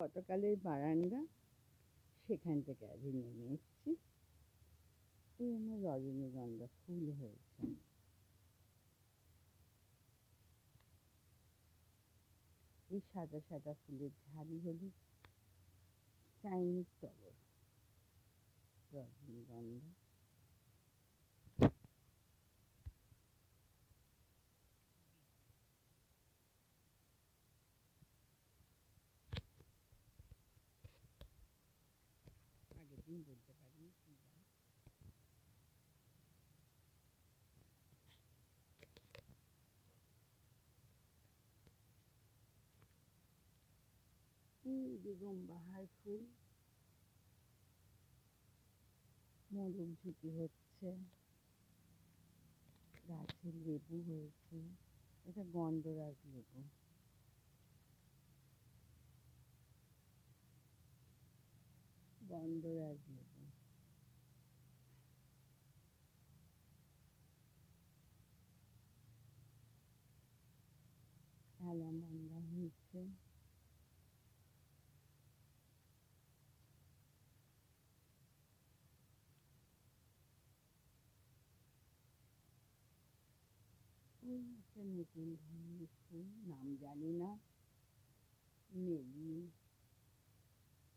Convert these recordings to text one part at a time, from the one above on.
গতকালের বারান্দা, সেখান থেকে আজকে নেমে এসেছি। এই আমার রজনীগন্ধা ফুল হয়েছে। এই সাদা সাদা ফুলের ঝাড়ি হলো চাইনিজ টগর, রজনীগন্ধা। আগের দিন বলতে পারিনি কি গাছ। বেগম বাহার ফুল, মোরগ ঝুঁকি হচ্ছে, গাছে লেবু হয়েছে। এটা গন্ধরাজ লেবু। গন্ধরাজ লেবু। অ্যালামন্ডা হয়েছে। ওই একটা নতুন ধরনের ফুল, নাম জানি না। মেলি,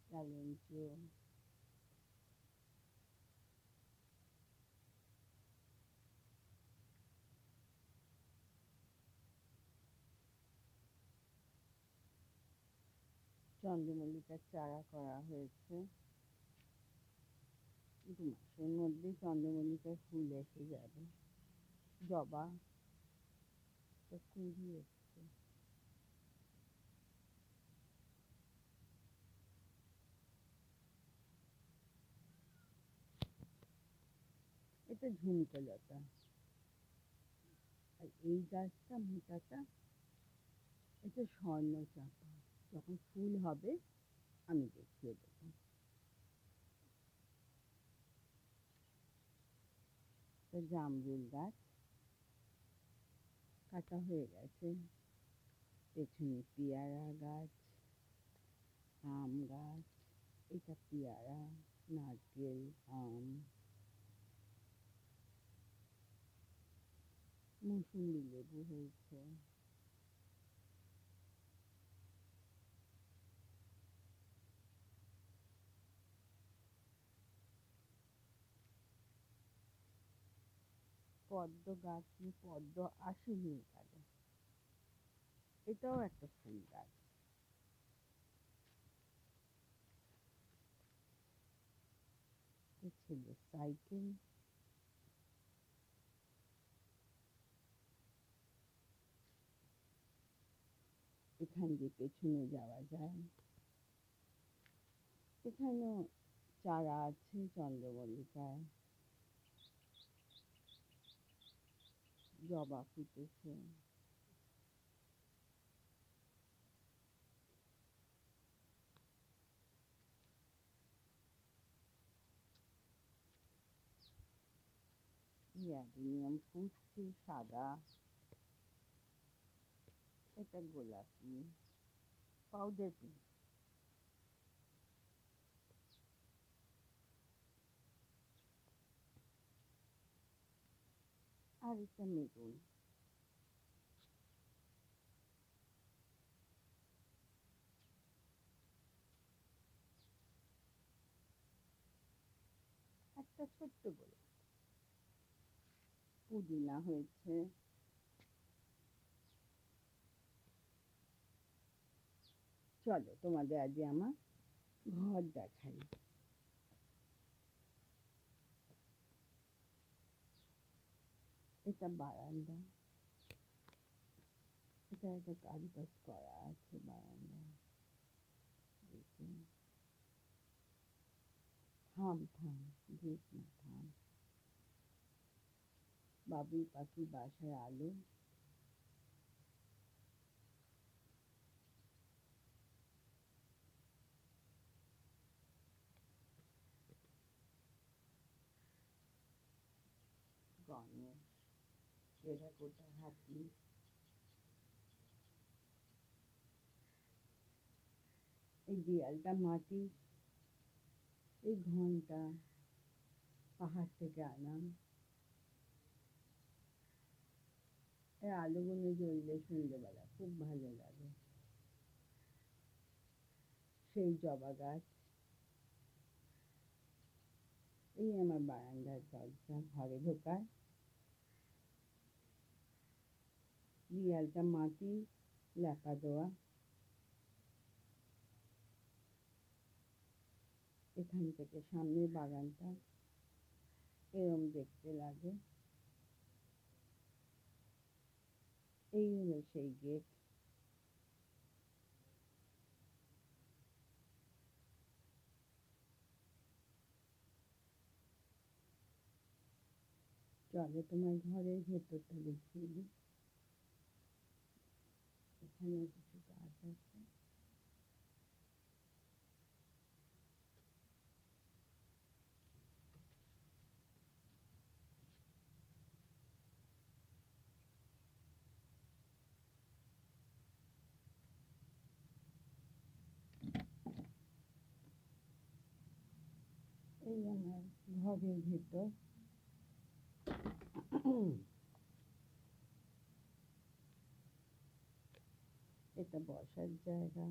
ক্যালেন্ড্রো। চন্দ্রমল্লিকার চারা করা হয়েছে। 2 মাসের মধ্যেই চন্দ্রমল্লিকার ফুল এসে যাবে। জবা তো কুঁড়ি এসছে। এটা ঝুমকো লতা। আর এই গাছটা মোটাটা, এটা স্বর্ণ চাঁপা। যখন ফুল হবে আমি দেখিয়ে দেবো। এটা জামরুল গাছ, কাটা হয়ে গেছে। পেছনে পেয়ারা গাছ, আম গাছ। এটা পেয়ারা, নারকেল, আম। মৌসুমী লেবু হয়েছে। পদ্ম গাছ, পদ্ম আসেনি এবারে। এটাও একটা ফুল গাছ। ছেলের সাইকেল। এখান দিয়ে পেছনে যাওয়া যায়। এখানেও চারা আছে চন্দ্রমল্লিকায়। জবা ফুটেছে। অ্যাডিনিয়াম ফুটছে সাদা। এটা গোলাপি, পাউডার পিঙ্ক। আর এটা মেরুন। একটা ছোট্ট গোলাপ। পুদিনা হয়েছে। চলো তোমাদের আজকে আমার ঘর দেখাই। এটা বারান্দা। এটা একটা কারুকাজ করা আছে বারান্দায়। দেখুন। থাম থাম, দেখ না থাম। বাবুই পাখি বাসার আলো। গণেশ, টেরাকোটা হাতি। এই দেয়ালটা মাটি, এই ঘন্টা পাহাড় থেকে আনাম। এই আলোগুলো জ্বললে সন্ধ্যেবেলা খুব ভালো লাগে। সেই জবা গাছ, এই আমার বারান্দার দরজা ঘরে ঢোকার। দেয়ালটা মাটি লেপা দেওয়া। এখান থেকে সামনের বাগানটা এরম দেখতে লাগে। এই হলো সেই গেট। চলো তোমার ঘরের ভেতরটা দেখিয়ে দিই। এখানে কিছু গাছ আছে। এই আমার ঘরের ভেতর। এটা বসার জায়গা।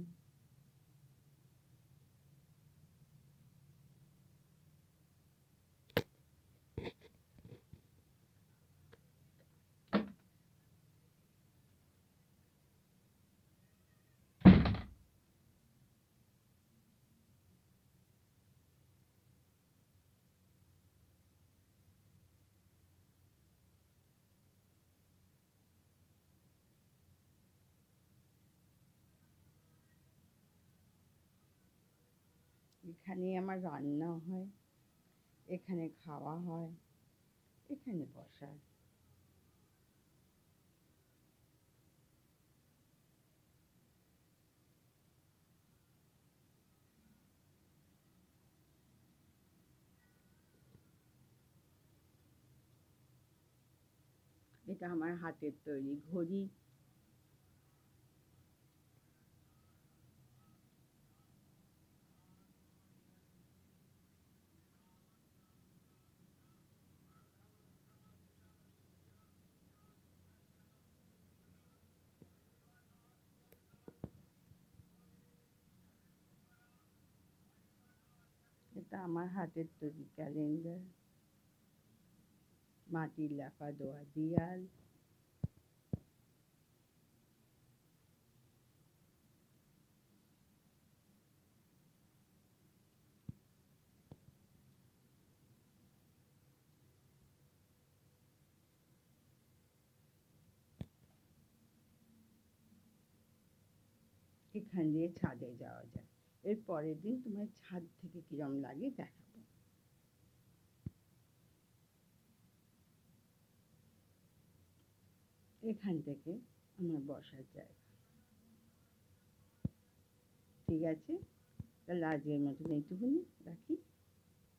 এখানে আমার রান্না হয়, এখানে খাওয়া হয়, এখানে বসার। এটা আমার হাতের তৈরি ঘড়ি। এটা আমার হাতের তৈরি ক্যালেন্ডার। মাটির লেপা দেওয়া দেয়াল। এখান দিয়ে ছাদে যাওয়া যায়। এর পরের দিন তোমার ছাদ থেকে কিরম লাগে দেখাবো। এখান থেকে আমার বসার জায়গা। ঠিক আছে, তাহলে আজকের মতন এইটুকুনি রাখি।